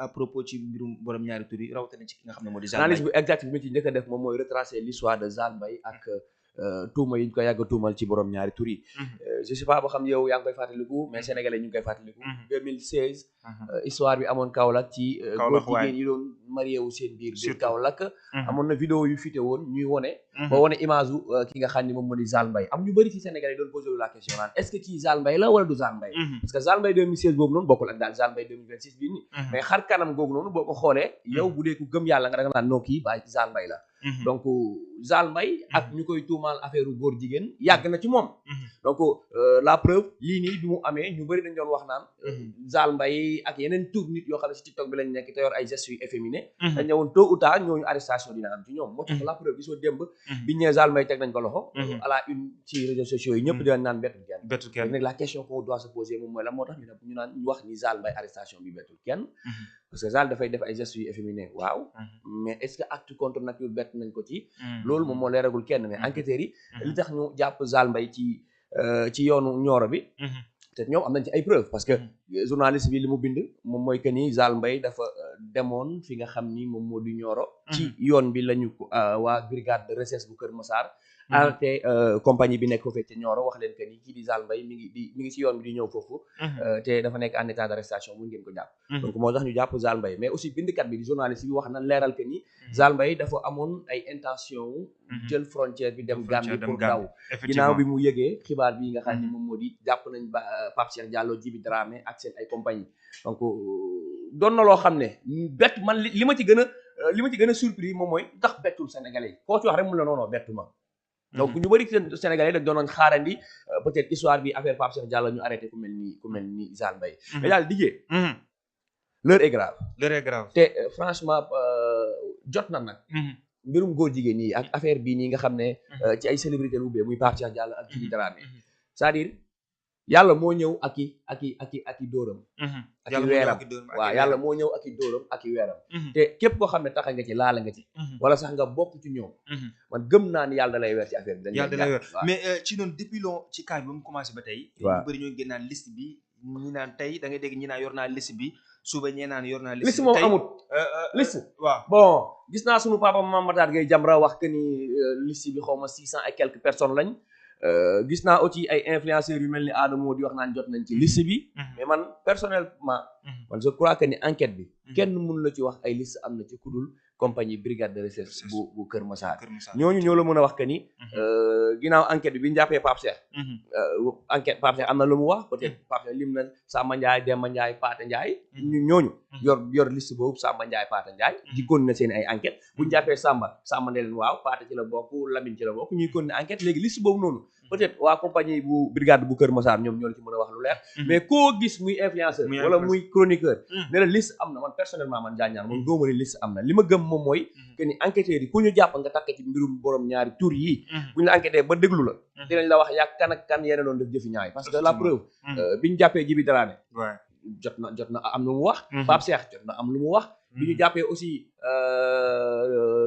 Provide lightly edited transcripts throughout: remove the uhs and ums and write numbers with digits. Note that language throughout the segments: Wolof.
à propos ci mbirum borom ñaari tur yi rawatina ci ki nga xam ne moo di Zale analyse Mbaye. bu exact bi mu ci njëkk a def moom mooy retracer l'histoire de Zale Mbaye ak tuuma yi ñu ko yàgg a tuumal ci borom ñaari tur yi. Je sais pas boo xam yow yaa ngi koy fàttaliku mais sénégalais ñu ngi koy fàttaliku. 2016. histoire bi amoon Kaolack ci. góor jigéen yi doon marié wu seen biir Kaolack. amoon na vidéo yu fuité woon ñuy wone. ba wone image u ki nga xam ni moom moo di Zale Mbaye am ñu bëri ci sénégalais doon posé wu la question naan est-ce que kii Zale Mbaye la wala du Zale Mbaye. parce que Zale Mbaye 2016 boobu noonu bokkul ak daal Zale Mbaye 2026 bii nii. mais xar kanam googu noonu boo ko xoolee. yow bu dee ku gëm yàlla nga da nga naan noo kii bàyyi ci Zale Mbaye la. donc Zale Mbaye ak ñu koy tuumaal affaire góor jigéen yàgg na ci moom. donc la preuve lii nii bi mu amee ñu bëri dañ doon wax naan. Zale Mbaye ak yeneen tur nit yoo xam ne si TikTok bi lañ nekk te yor ay gestes yu efféminé. dañ ne woon tôt ou tard ñooñu arrestation dina am ci ñoom. moo tax la preuve gisoo démb. biñ ñëwee Zale Mbaye teg nañ ko loxo. à la une ci réseaux sociaux yi ñëpp dinañ naan bettul kenn. bettul kenn nag la question qu'on doit se poser moom mooy la moo tax ñu naan ñu wax ni Zale Mbaye arrestation bi bettul kenn. parce que Zale dafay def ay gestes yu efféminé waaw. mais est-ce que acte contre nature bett nañ ko ci. loolu moom moo leeragul kenn mais enquêteurs yi. li tax ñu jàpp Zale Mbaye ci yoonu Nioro bi. te ñoom am nañ ci ay preuves parce que journaliste bi li mu bind moom mooy que ni Zale Mbaye dafa demoon fi nga xam ni moom moo di Nioro. ci yoon bi lañu waa brigade de recherche bu Kër Massar. arrêté compagnie bi nekk foofee te Nioro wax leen que ni kii di Zale Mbaye mi ngi ci yoon bi di ñëw foofu. te dafa nekk en état d'arrestation mun ngeen ko jàpp. donc moo tax ñu jàpp Zale Mbaye mais aussi bindkat bi di journaliste bi wax na leeral que ni. Zale Mbaye dafa amoon ay intention jël frontière bi dem Gambie pour daw. ginnaaw bi mu yëgee xibaar bi nga xam ni moom moo di jàpp nañ ba Pape Cheikh Diallo Djibi Dramé ak seen ay compagnie donc doon na loo xam ne bett man li ma ci gën a surpris moom mooy tax bettul sénégalais yi koo ci wax rek mun la noonoo bettu ma. donc ñu bëri sénégalais dañ doonoon xaarandi peut-être histoire bi affaire Pape Cheikh Diallo ñu arrêté ku mel ni Zale Mbaye. mais daal dijee l'heure est grave. l'heure est grave te franchement jot na nag. mbirum góor jigéen yi ak affaire bii nii nga xam ne. ci ay célébrité lu ubbee muy Pape Cheikh Diallo ak Djibi Dramé. c'est-à-dire yàlla moo ñëw ak i dóoram. ak i weeram waaw yàlla moo ñëw ak i dóoram ak i weeram. te képp koo xam ne taxa nga ci laala nga ci. wala sax nga bokk ci ñoom. man gëm naa ni yàlla da lay weer ci affaire bi. yàlla da lay weer mais ci noonu depuis loo ci cas bi ba mu commencé ba tey. waaw ñu bëri ñoo génnaan liste bi ñi naan tey da ngay dégg ñi naan yor naa liste bi suba ñee naan yor naa liste liste moom amut liste waaw bon gis naa sunu papa Mame Matar Gueye Jamra wax que ni liste bi xaw ma 600 et quelques personnes lañ. gis naa aussi ay influenceurs yu mel ni Adamo di wax naan jot nañ ci liste bi. mais man personnellement. man je crois que ni enquête bi. kenn mënu la ci wax ay liste am na ci kudul compagnie brigade de recherche bu Kër Massar. ñooñu ñoo la mën a wax que ni. ginnaaw enquête bi ñu jàppee Pape Cheikh. enquête Pape Cheikh am na lu mu wax peut-être Pape Cheikh lim na Samba Ndiaye Demba Ndiaye Paate Ndiaye. ñooñu. yor liste boobu Samba Ndiaye Paate Ndiaye. di continuer seen ay enquête bu ñu jàppee Samba ne leen waaw Paate ci la bokk Lamine ci la bokk ñuy continuer enquête léegi liste boobu noonu. peut-être waa compagnie bu brigade bu Kër Massar ñoom ñoo la ci mën a wax lu leer. mais koo gis muy influenceur. wala muy chroniqueur. ne la liste am na man personnellement man Diagne moom góoma ni liste am na li ma gëm moom mooy. que ni enquêteurs yi ku ñu jàpp nga takk ci mbirum borom ñaari tur yi. bu ñu la enquêté ba déglu la. dinañ la wax yaa kan ak kan yéen a doon def jëfi ñaay parce que la preuve. bi ñu jàppee Djibi Dramé. jot na am lu mu wax. Pape Cheikh jot na am lu mu wax. bi ñu jàppee aussi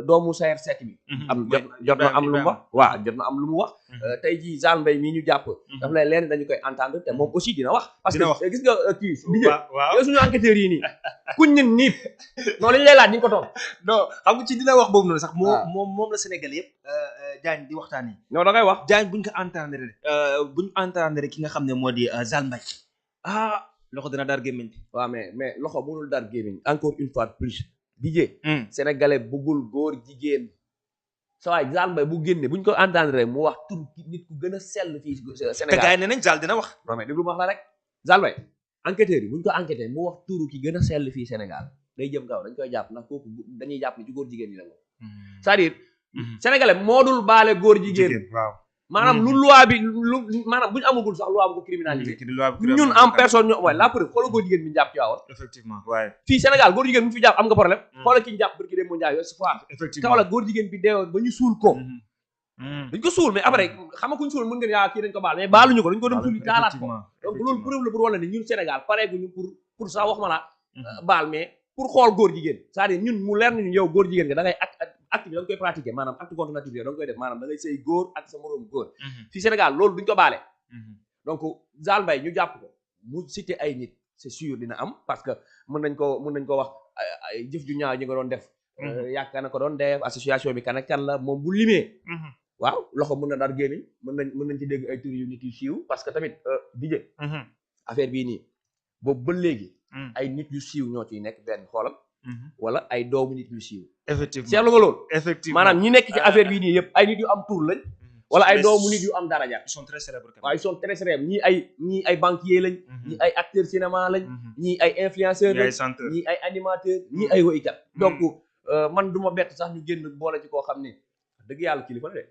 doomu Sayer Seck bi. jot na am lu mu wax waaw jot na am lu mu wax. tey jii Zale Mbaye mii ñu jàpp. daf lay leen dañu koy entendre te moom aussi dina wax. parce que gis nga kii. waaw suñu enquêteurs yi nii. kuñ ñun niip non li ñu lay laaj ñu ko toog. non xam nga ci dina wax boobu noonu sax. moom la Sénégal yëpp Diagne di waxtaanee. non da ngay wax Diagne buñ ko entendre ki nga xam ne moo di Zale Mbaye loxo dina dar gémmiñ. waaw mais loxo mënul dar gémmiñ encore une fois plus dijee sénégalais bëggul góor jigéen sa waay Zale Mbaye bu génne buñ ko entendre mu wax tur nit ku gën a sell fii Sénégal te gars yi ne nañ Zale dina wax. non mais déglu ma wax la rek Zale Mbaye enquêteurs yi buñ ko enquêté mu wax turu ki gën a sell fii Sénégal day jëm kaw dañ koy jàpp ndax kooku dañuy jàpp ni ci góor jigéen ñi la moom c'est-à-dire sénégalais moo dul baale góor jigéen waaw maanaam lu loi bi maanaam bu ñu amagul sax loi bu ko criminalisé ñun en personne ñoo waaye la preuve xoolal góor jigéen bi ñu jàpp ci waawoon effectivement waaye fii Sénégal góor jigéen bi fi jàpp am nga problème xoolal ki ñu jàpp bërki dee mu njaay yooyu si foire kaw la góor jigéen bi deewoon ba ñu suul ko dañ ko suul mais après xam nga kuñ suul mën ngeen yaa kii dañ ko baal mais baaluñu ko dañ ko dem suul taalaat ko donc loolu preuve la pour wala ni ñun Sénégal pareeguñu pour ça wax ma la baal mais pour xool góor jigéen c'est-à-dire ñun mu leer nañu yow góor jigéen nga da ngay acte bi da nga koy pratiquer maanaam acte contre nature da nga koy def maanaam da ngay sëy góor ak sa moroom góor fii Sénégal loolu duñ ko baale donc Zale Mbaye ñu jàpp ko mu cité ay nit c'est sûr dina am parce que mën nañ ko wax ay jëf ju ñaaw ñi nga doon def yaakaar na ko doon def association bi kan ak kan la moom bu limee waaw loxo mën na daal gémmiñ mën nañ ci dégg ay tur yu nit yu siiw parce que tamit DJ affaire bii nii boobu ba léegi ay nit yu siiw ñoo ciy nekk benn xoolal wala ay doomu nit yu siiw effectivement seetlu nga loolu effectivement maanaam ñi nekk ci affaire bii nii yëpp ay nit yu am tur lañ wala ay doomu nit yu am daraja ils sont très célèbres waaw ils sont très célèbres ñii ay banquier lañ ñii ay acteurs cinéma lañ ñii ay influenceurs lañ ñii ay animateurs ñii ay woykat donc man du ma bett sax ñu génn boole ci koo xam ne dëgg yàlla kilifa la de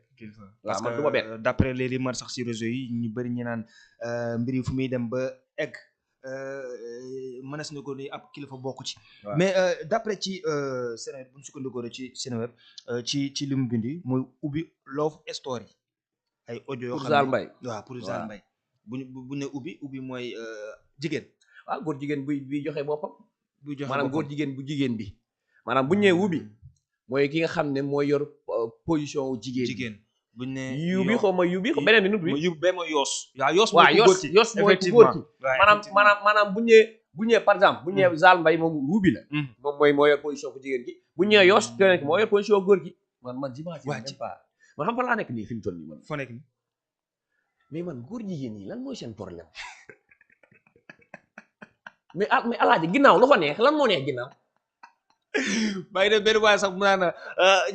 parce man du ma bett que d'après les rumeurs sax ci réseau yi ñu bëri ñu naan mbir yi fu muy dem ba egg mënees na ko ni ab kilifa bokk ci mais d'après ci Seneweb bu ñu sukkandikoo ci Seneweb ci li mu bindi mooy ubbi love story ay audio yoo xam ne Zal Mbaye waaw pour Zal Mbaye bu ne ubbi mooy jigéen waaw góor jigéen buy joxe boppam buy joxe maanaam góor jigéen bu jigéen bi maanaam bu ñu nee ubbi mooy ki nga xam ne mooy yor position wu jigéen buñ ne yubi xaw ma yubi beneen bi nut bi yub ba mooy yoos waaw yoos mooy ku góor ki maanaam bu ñëwee par exemple bu ñëwee Zal Mbaye moom wubi la moom moo yor position ku jigéen ki bu ñëwee yoos keneen ki moo yor position góor ki man j'imagine même pas man xam fa laa nekk nii fi mu toll nii man foo nekk nii mais man góor jigéen yi lan mooy seen problème mais alaaji ginnaaw lu ko neex lan moo neex ginnaaw bàyyi de benn waaye sax mu naan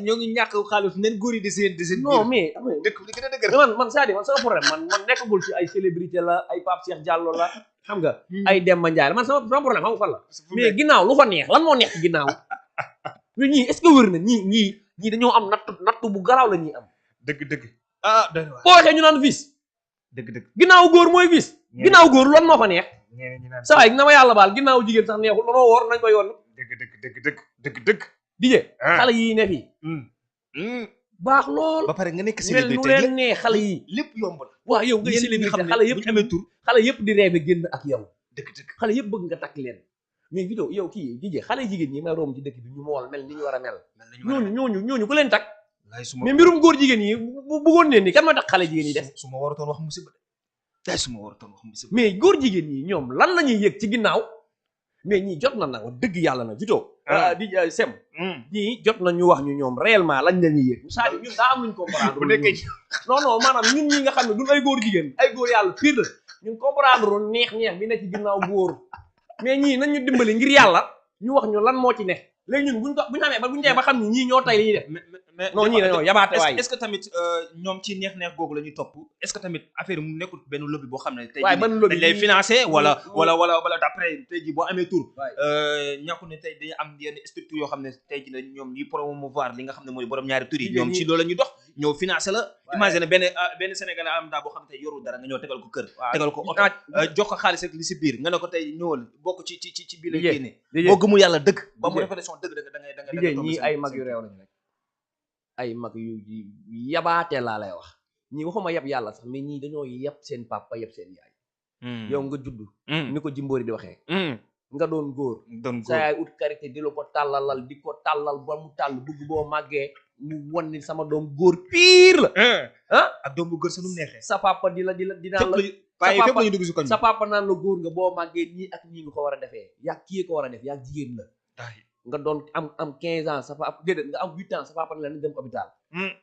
ñoo ngi ñàkk xaalis nen góor yi di seen non mais dëkk bi gën a dëgër man c'est-à-dire man sama problème man nekkagul ci ay célébrité la ay Pape Cheikh Diallo la xam nga ay Demba Ndiaye la man sama problème xam nga fan la mais ginnaaw lu ko neex lan moo neex ginnaaw mais ñii est-ce que wër na ñii dañoo am nattu bu garaaw la ñuy am dëgg boo waxee ñu naan vice dëgg ginnaaw góor mooy vice ginnaaw góor lan moo ko neex sa waay na ma yàlla baal ginnaaw jigéen sax neexul danoo woor nañ ko yoon dëgg DJ xale yii ne fi baax lool ba pare nga nekk mel nu leen nee xale yi lépp yomb la waaw yow ngay célébrité xale yëpp amee tur xale yëpp di rêve génn ak yow dëgg xale yëpp bëgg nga takk leen mais vidéo yow kii DJ xale jigéen ñi may romb ci dëkk bi ñu mool mel ni ñu war a mel ñooñu ku leen takk mais mbirum góor jigéen yi bu bëggoon ne ni kan mooy tax xale jigéen yi def su ma waratoon wax musiba mais góor jigéen ñi ñoom lan la ñuy yëg ci ginnaaw mais ñii jot na nag dëgg yàlla na vidéo di sem ñii jot na ñu wax ñu ñoom réellement lañ la ñuy yëg c'est-à-dire ñun daa am luñ comprendre bu nekkee non maanaam ñun ñi nga xam ne duñ ay góor jigéen ay góor yàlla pire la ñun comprendre neex bi nekk ci ginnaaw góor mais ñii nañ ñu dimbali ngir yàlla ñu wax ñu lan moo ci ne léegi ñun buñu xamee ba buñu demee ba xam ni ñii ñoo tay li ñuy def non ñii dañoo yabaate waay est-ce que tamit ñoom ci neex googu la ñuy topp est-ce que tamit affaire mu nekkul benn lobby boo xam ne tey dañ lay financer wala d'après tey ji boo amee tour ñàkku ne tey dañu am yenn structure yoo xam ne tey ji ñoom ñuy promouvoir li nga xam ne mooy borom ñaari tur yi ñoom ci loolu la ñuy dox ñëw financer la imagine benn Sénégalais am daa boo xam ne tey yorul dara nga ñëw tegal ko kër tegal ko oto jox ko xaalis rek li si biir nga ne ko tey ñëwal bokk ci biir la génne boo gëmul yàlla dëgg ba mu réflexion dëgg da ngay ñii ay mag yu réew lañu rek ay mag yu yabaate laa lay wax ñii waxuma yab yàlla sax mais ñii dañoo yab seen papa yab seen yaay yow nga judd ni ko Jimbori di waxee nga doon góor sa yaay ut karité di la ko tàllalal di ko tàllal ba mu tàll bëgg boo màggee mu won ni sama doom góor pire la ak doom bu góor sa nu mu neexee sa papa di naan la sa papa naan la góor nga boo màggee ñii ak ñii nga ko war a defee yaa kii ko war a def yaa jigéen la nga doon am 15 ans sa papa déedéet nga am 8 ans sa papa ne la ni dem hôpital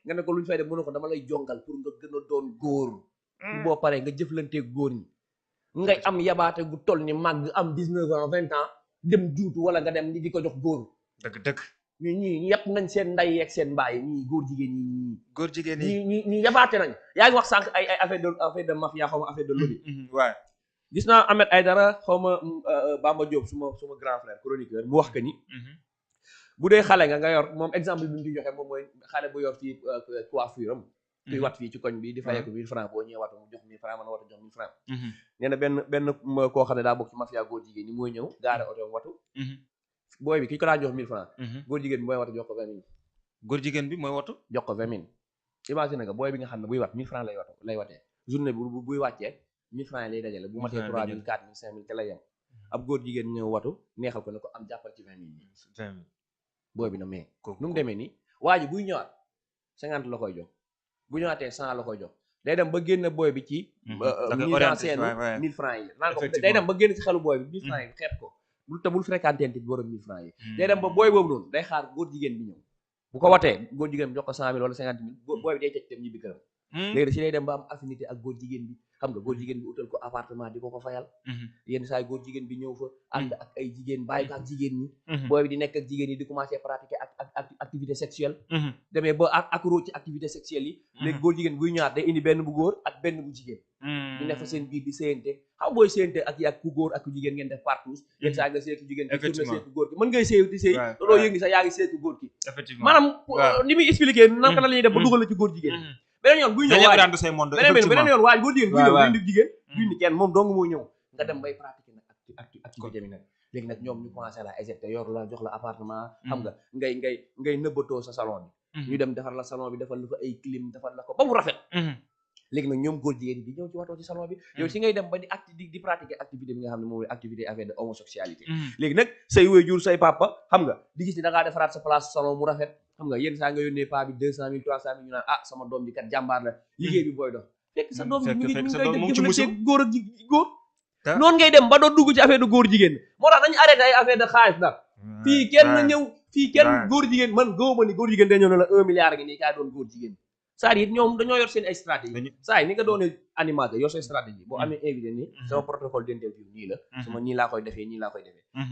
nga ne ko lu ñu fay def mu ne ko dama lay jongal pour nga gën a doon góor boo paree nga jëflantee góor ñi ngay am yabaate gu toll ni màgg am 19 ans 20 ans dem juutu wala nga dem di ko jox góor dëgg ñii yëpp nañ seen nday ak seen mbaay ñii góor jigéen ñi yabaate nañ yaa ngi wax sànq ay affaire de mafia xaw ma affaire de lobby waaw gis naa Ahmed Aïdara xaw ma Bamba Diop suma grand frère chroniqueur mu wax que ni bu dee xale nga yor moom exemple bi mu ci joxe moom mooy xale bu yor fii coiffure am kuy wat fii ci koñ bi di fayeeku 1000 francs boo ñëwee watu mu jox 1000 francs man watu jox 1000 francs nee na benn koo xam ne daa bokk ci mafia góor jigéen ñi mooy ñëw gaare oto watu booy bi ki ko daa jox 1000 francs góor jigéen bi mooy watu jox ko 20 000 góor jigéen bi mooy watu jox ko 20 000 imagine nga booy bi nga xam ne buy wat 1000 francs lay watee journée bi buy wàccee 1000 francs lay dajale bu matee 3000 4000 5000 te lay yem ab góor jigéen ñëw watu neexal ko ne ko am jàppal ci 20 000 booy bi na mais nu mu demee nii waa ji buy ñëwaat 50 la koy jox bu ñëwaatee 100 la koy jox day dem ba génn booy bi ci mise en scène 1000 francs yi naan ko day dem ba génn ci xelu booy bi 1000 francs yi xeet ko bul fréquenté ti borom 1000 francs yi day dem ba booy boobu noonu day xaar góor jigéen bi ñëw bu ko watee góor jigéen bi jox ko 100 000 wala 50 000 booy bi day tëj tam ñibbi këram léegi si day dem ba am affinité ak góor jigéen bi xam nga góor jigéen bi utal ko appartement di ko fayal yenn saa yi góor jigéen bi ñëw fa ànd ak ay jigéen bàyyi ko ak jigéen ñi booy bi di nekk ak jigéen ñi di commencer pratiquer ak activité sexuelle demee ba accro ci activité sexuelle yi léegi góor jigéen buy ñëwaat day indi benn bu góor ak benn bu jigéen ñu ne fa seen biir di séyante xam booy séyante ak ku góor ak ku jigéen ngeen def partout yenn saa nga séy ku jigéen ki tourné séy ku góor ki mën ngay séy di séy looloo yëg ni sax yaa ngi séy ku góor ki maanaam li muy expliquer naka la ñuy def ba dugal la ci góor jigéen beneen yoon buy ñëw beneen yoon waaj góor jigéen buy ñëw dundi jigéen dundi kenn moom dong moo ñëw nga dem bay pratiquer nag activité bi nag léegi nag ñoom ñu commencé la éjecté yor la jox la appartement xam nga ngay nëbbatoo sa salon bi ñu dem defar la salon bi defal la fa ay clim defal la ko ba mu rafet léegi nag ñoom góor jigéen bi ñëw ci watoo ci salon bi yow si ngay dem ba di pratiquer activité bi nga xam ne moom mooy activité affaire de homosexualité léegi nag say waajur say papa xam nga di gis ni da ngaa defaraat sa place salon mu rafet xam nga yenn saa nga yónnee paa bi 200 000 300 000 ñu naan sama doom bi kat jàmbaar la liggéey bi booy dox fekk sa doom bi mi ngi ngay dem jëflante góor ak góor noonu ngay dem ba doo dugg ci affaire de góor jigéen moo tax dañu arrêté ay affaire de xaalis nag fii kenn góor jigéen man gëwuma ni góor jigéen dañoo ne la 1 milliard ngi nii kaa doon góor jigéen c'est-à-dire ñoom dañoo yor seen ay stratégie saa yi ni nga doone animateur yor seen stratégie boo amee invité nii sama protocole d'interview nii la sama nii laa koy defee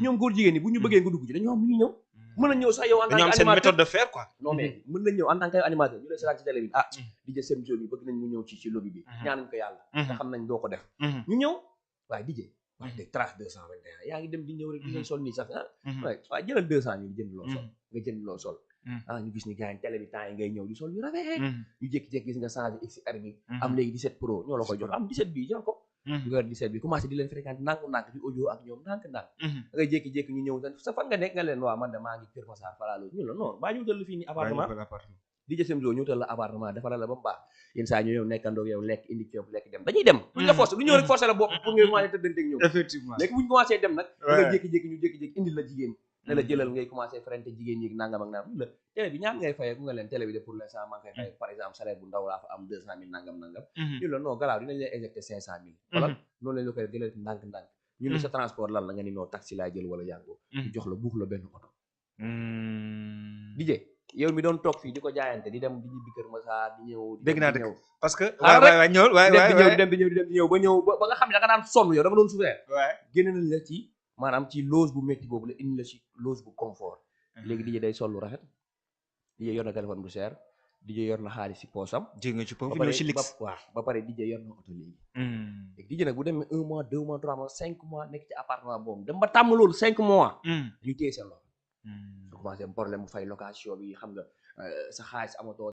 ñoom góor jigéen ñi bu ñu bëggee nga dugg ci dañoo am ñu ñëw mën na ñëw sax yow en tant que animateur seen méthode de faire quoi non mais mën nañ ñëw en tant que animateur ñu lay seetaan ci télé bi DJ Sem Show bi bëgg nañ mu ñëw ci lobby bi ñaanuñ ko yàlla te xam nañ doo ko def ñu ñëw waaye DJ waaye de trace 221 yaa ngi dem di ñëw rek di ngay sol nii sax waaye jëlal 200 ñu jënd loo sol nga jënd loo sol ñu gis ni gars yi télé bi temps yi ngay ñëw di sol yu rafet ñu jékki-jékki gis nga changé XR bi am léegi 17 Pro ñoo la koy jox am 17 bi jël ko nga 17 bi commencé di leen fréquenté ndànk di audio ak ñoom ndànk da ngay jékki-jékki ñu ñëw sa fan nga nekk nga leen waaw man de maa ngi Kër Massar falalo ñu la non baa ñu wutal la fii ni appartement di jësem jo ñu wutal la appartement defal la ba mu baax yenn saa ñu ñëw nekkandoog yow lekk indi ceeb lekk dem dañuy dem duñ la forcé du ñëw rek forcé la bopp pour nga commencé tëddante ak ñoom effectivement léegi buñ commencé dem nag nga jékki-jékki ñu jékki-jékki indi la jigéen ne la jëlal ngay commencé frente jigéen ñi nangam ak nangam la télé bi ñaam ngay fayee ku nga leen télé bi de pour l'instant maa ngi koy fayee par exemple salaire bu ndaw laa fa am 200 000 nangam ñu la non garaaw dinañ lay injecté 500 000 wala noonu lañ la koy jëlee ndànk ñu ne sa transport lan la nga ni noo taxi laa jël wala yàngoo ñu jox la buux la benn oto DJ yow mi doon toog fii di ko jaayante di dem di ñibbi Kër Massar di ñëw dégg naa dëgg parce que di ñëw ba nga xam ne da nga daan sonn yow da nga doon souffrir génn nañ la ci maanaam ci loge bu métti boobu la indi la ci loge bu confort léegi DJ day sol lu rafet DJ yor na téléphone bu cher DJ yor na xaalis ci poosam jég nga ci poofu ñëw ci lix waaw ba pare DJ yor na oto léegi DJ nag bu demee 1 mois 2 mois 3 mois 5 mois nekk ci appartement boobu dem ba tàmm loolu 5 mois ñu téye seen loxo su commencé problème bu fay location bi xam nga sa xaalis amatoo